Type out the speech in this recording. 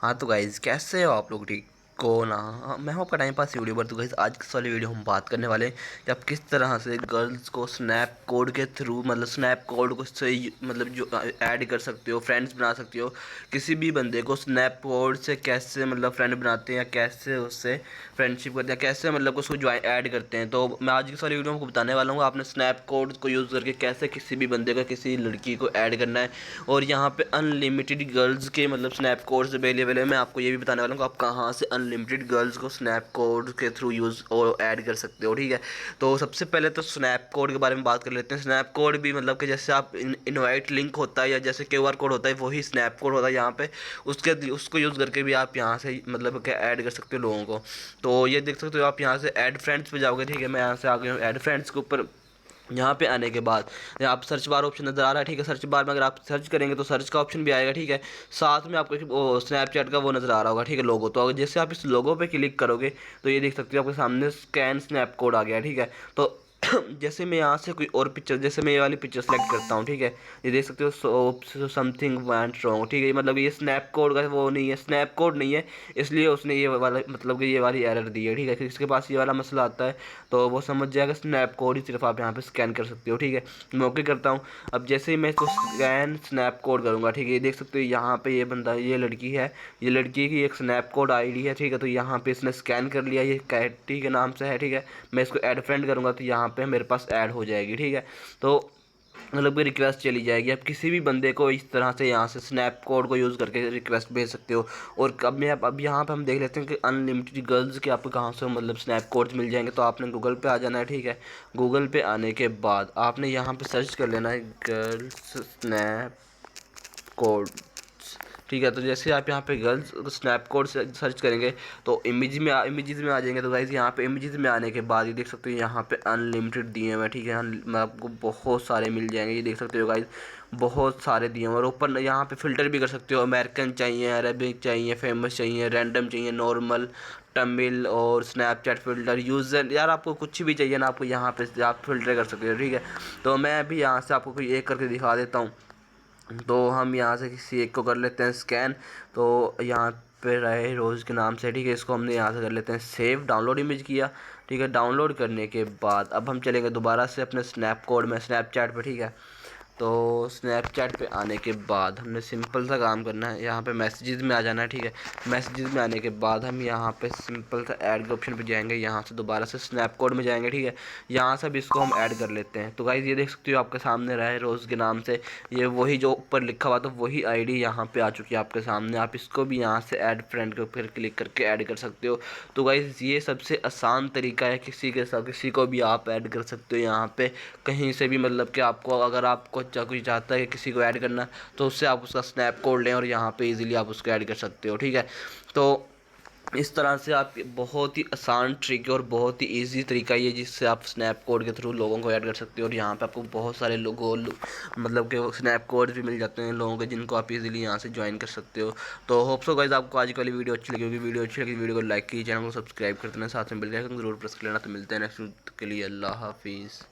हाँ तो गाइज़ कैसे हो आप लोग ठीक को ना। मैं हूँ आपका टाइम पास यूट्यूबर। तो गाइज़ आज की वाली वीडियो हम बात करने वाले हैं कि आप किस तरह से गर्ल्स को स्नैप कोड के थ्रू मतलब स्नैप कोड को से मतलब जो ऐड कर सकते हो, फ्रेंड्स बना सकते हो। किसी भी बंदे को स्नैप कोड से कैसे मतलब फ्रेंड बनाते हैं या कैसे उससे फ्रेंडशिप करते हैं, कैसे मतलब उसको ज्वाइन ऐड करते हैं। तो मैं आज की वाली वीडियो में आपको बताने वाला हूँ आपने स्नैप कोड को यूज़ करके कैसे किसी भी बंदे को, किसी लड़की को ऐड करना है। और यहाँ पे अनलिमिटेड गर्ल्स के मतलब स्नैप कोड्स अवेलेबल है। मैं आपको ये भी बताने वाला हूँ कि आप कहाँ से अनलिमिटेड गर्ल्स को स्नैप कोड के थ्रू यूज़ और ऐड कर सकते हो। ठीक है, तो सबसे पहले तो स्नैप कोड के बारे में बात कर लेते हैं। स्नैप कोड भी मतलब कि जैसे आप इनवाइट लिंक होता है या जैसे QR कोड होता है, वही स्नैप कोड होता है यहाँ पे। उसको यूज़ करके भी आप यहाँ से मतलब क्या ऐड कर सकते हो लोगों को। तो ये देख सकते हो आप यहाँ से ऐड फ्रेंड्स पे जाओगे। ठीक है, मैं यहाँ से आ गया हूँ ऐड फ्रेंड्स के ऊपर। यहाँ पे आने के बाद आप सर्च बार ऑप्शन नज़र आ रहा है। ठीक है, सर्च बार में अगर आप सर्च करेंगे तो सर्च का ऑप्शन भी आएगा। ठीक है, साथ में आपको वो स्नैपचैट का वो नज़र आ रहा होगा। ठीक है, लोगो। तो अगर जैसे आप इस लोगो पे क्लिक करोगे तो ये देख सकते हो आपके सामने स्कैन स्नैप कोड आ गया। ठीक है, तो जैसे मैं यहाँ से कोई और पिक्चर, जैसे मैं ये वाली पिक्चर सेलेक्ट करता हूँ। ठीक है, ये देख सकते हो सो समथिंग वेंट रॉन्ग। ठीक है, मतलब ये स्नैप कोड का वो नहीं है, स्नैप कोड नहीं है, इसलिए उसने ये वाला मतलब कि ये वाली एरर दी है। ठीक है, किसके पास ये वाला मसला आता है तो वो समझ जाएगा स्नैप कोड ही सिर्फ आप यहाँ पे स्कैन कर सकते हो। ठीक है, मैं ओके करता हूँ। अब जैसे ही मैं इसको स्कैन स्नैप कोड करूँगा, ठीक है, ये देख सकते हो यहाँ पे ये बंदा, ये लड़की है, ये लड़की की एक स्नैप कोड आईडी है। ठीक है, तो यहाँ पे इसने स्कैन कर लिया, ये कैटी के नाम से है। ठीक है, मैं इसको ऐड फ्रेंड करूँगा तो यहाँ पे मेरे पास ऐड हो जाएगी। ठीक है, तो मतलब कि रिक्वेस्ट चली जाएगी। आप किसी भी बंदे को इस तरह से यहाँ से स्नैप कोड को यूज़ करके रिक्वेस्ट भेज सकते हो। और अब यहाँ पे हम देख लेते हैं कि अनलिमिटेड गर्ल्स के आपको कहाँ से मतलब स्नैप कोड्स मिल जाएंगे। तो आपने गूगल पे आ जाना है। ठीक है, गूगल पे आने के बाद आपने यहाँ पे सर्च कर लेना है गर्ल्स स्नैप कोड। ठीक है, तो जैसे आप यहाँ पे गर्ल्स स्नैप कोड से सर्च करेंगे तो इमेजेस में आ जाएंगे। तो गाइज़ यहाँ पे इमेजेस में आने के बाद ये देख सकते हो यहाँ पे अनलिमिटेड दिए हुए हैं। ठीक है, आपको बहुत सारे मिल जाएंगे। ये देख सकते हो गाइज़ बहुत सारे दिए हुए हैं। और ऊपर यहाँ पे फ़िल्टर भी कर सकते हो, अमेरिकन चाहिए, अरेबिक चाहिए, फेमस चाहिए, रैंडम चाहिए, नॉर्मल, तमिल और स्नैपचैट फ़िल्टर यूज़र। यार आपको कुछ भी चाहिए ना, आपको यहाँ पे आप फ़िल्टर कर सकते हो। ठीक है, तो मैं अभी यहाँ से आपको कोई एक करके दिखा देता हूँ। तो हम यहाँ से किसी एक को कर लेते हैं स्कैन। तो यहाँ पे रहे रोज़ के नाम से। ठीक है, इसको हमने यहाँ से कर लेते हैं सेव, डाउनलोड इमेज किया। ठीक है, डाउनलोड करने के बाद अब हम चलेंगे दोबारा से अपने स्नैप कोड में, स्नैपचैट पे। ठीक है, तो स्नैपचैट पे आने के बाद हमने सिंपल सा काम करना है, यहाँ पे मैसेजेस में आ जाना है। ठीक है, मैसेजेस में आने के बाद हम यहाँ पे सिंपल सा ऐड के ऑप्शन पे जाएंगे, यहाँ से दोबारा से स्नैप कोड में जाएंगे। ठीक है, यहाँ से भी इसको हम ऐड कर लेते हैं। तो गाइज़ ये देख सकते हो आपके सामने रहा है रोज़ के नाम से, ये वही जो ऊपर लिखा हुआ था वही आईडी यहाँ पे आ चुकी है आपके सामने। आप इसको भी यहाँ से ऐड फ्रेंड के ऊपर क्लिक करके ऐड कर सकते हो। तो गाइज़ ये सबसे आसान तरीका है, किसी के साथ किसी को भी आप ऐड कर सकते हो यहाँ पे कहीं से भी। मतलब कि आपको अगर आपको कोई चाहता है कि किसी को ऐड करना, तो उससे आप उसका स्नैप कोड लें और यहाँ पे इजीली आप उसको ऐड कर सकते हो। ठीक है, तो इस तरह से आप बहुत ही आसान ट्रिक है और बहुत ही इजी तरीका ये जिससे आप स्नैप कोड के थ्रू लोगों को ऐड कर सकते हो। और यहाँ पे आपको बहुत सारे लोगों मतलब कि स्नैप कोड भी मिल जाते हैं लोगों के, जिनको आप इजीली यहाँ से ज्वाइन कर सकते हो। तो होप सो गाइस आपको आज वाली वीडियो अच्छी लगी होगी। वीडियो अच्छी लगी वीडियो को लाइक कीजिए, चैनल को सब्सक्राइब कर देना, साथ में बेल आइकन जरूर प्रेस कर लेना। तो मिलते हैं नेक्स्ट वीडियो के लिए। अल्लाह हाफिज़।